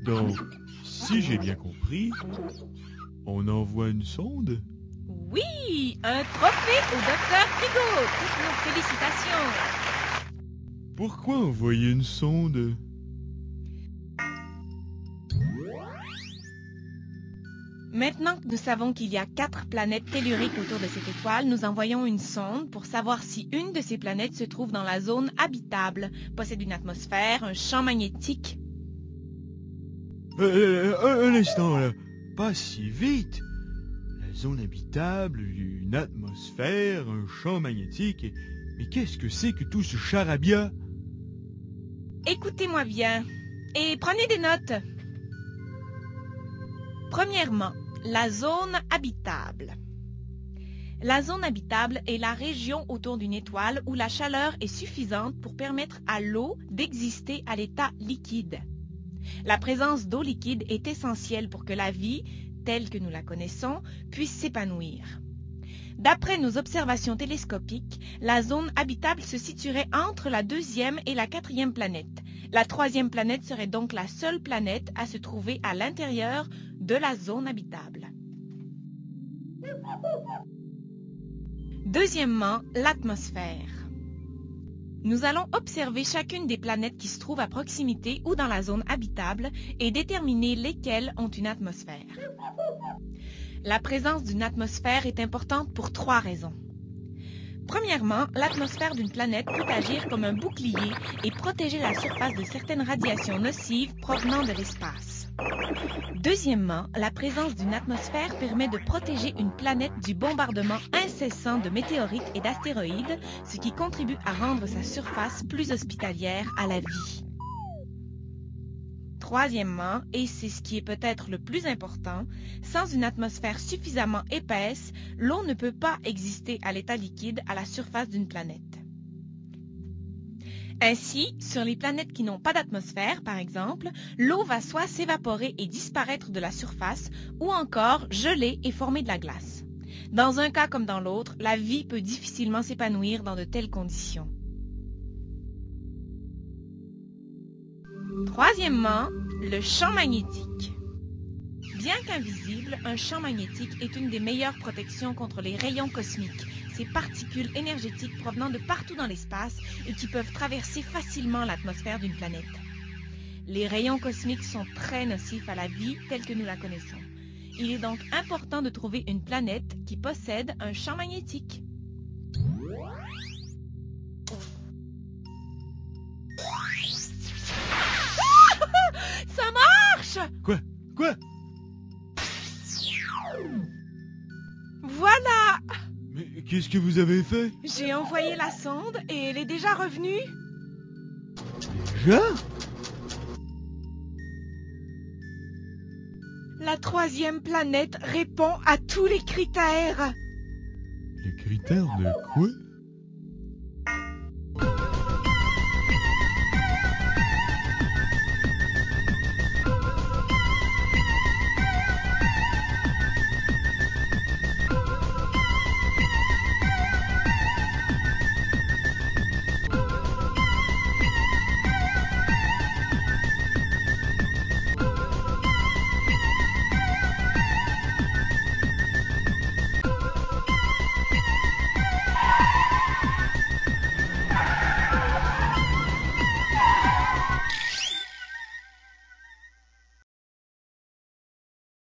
Donc, si j'ai bien compris, on envoie une sonde? Oui, un trophée au docteur Frigo. Toutes nos félicitations. Pourquoi envoyer une sonde? Maintenant que nous savons qu'il y a 4 planètes telluriques autour de cette étoile, nous envoyons une sonde pour savoir si une de ces planètes se trouve dans la zone habitable, possède une atmosphère, un champ magnétique. Un instant, là. Pas si vite. La zone habitable, une atmosphère, un champ magnétique. Mais qu'est-ce que c'est que tout ce charabia? Écoutez-moi bien et prenez des notes. Premièrement, la zone habitable. La zone habitable est la région autour d'une étoile où la chaleur est suffisante pour permettre à l'eau d'exister à l'état liquide. La présence d'eau liquide est essentielle pour que la vie, telle que nous la connaissons, puisse s'épanouir. D'après nos observations télescopiques, la zone habitable se situerait entre la 2e et la 4e planète. La 3e planète serait donc la seule planète à se trouver à l'intérieur de la zone habitable. Deuxièmement, l'atmosphère. Nous allons observer chacune des planètes qui se trouvent à proximité ou dans la zone habitable et déterminer lesquelles ont une atmosphère. La présence d'une atmosphère est importante pour 3 raisons. Premièrement, l'atmosphère d'une planète peut agir comme un bouclier et protéger la surface de certaines radiations nocives provenant de l'espace. Deuxièmement, la présence d'une atmosphère permet de protéger une planète du bombardement incessant de météorites et d'astéroïdes, ce qui contribue à rendre sa surface plus hospitalière à la vie. Troisièmement, et c'est ce qui est peut-être le plus important, sans une atmosphère suffisamment épaisse, l'eau ne peut pas exister à l'état liquide à la surface d'une planète. Ainsi, sur les planètes qui n'ont pas d'atmosphère, par exemple, l'eau va soit s'évaporer et disparaître de la surface, ou encore geler et former de la glace. Dans un cas comme dans l'autre, la vie peut difficilement s'épanouir dans de telles conditions. Troisièmement, le champ magnétique. Bien qu'invisible, un champ magnétique est une des meilleures protections contre les rayons cosmiques, ces particules énergétiques provenant de partout dans l'espace et qui peuvent traverser facilement l'atmosphère d'une planète. Les rayons cosmiques sont très nocifs à la vie telle que nous la connaissons. Il est donc important de trouver une planète qui possède un champ magnétique. Ça marche! Quoi? Voilà! Mais qu'est-ce que vous avez fait? J'ai envoyé la sonde et elle est déjà revenue. Déjà? La 3e planète répond à tous les critères. Les critères de quoi?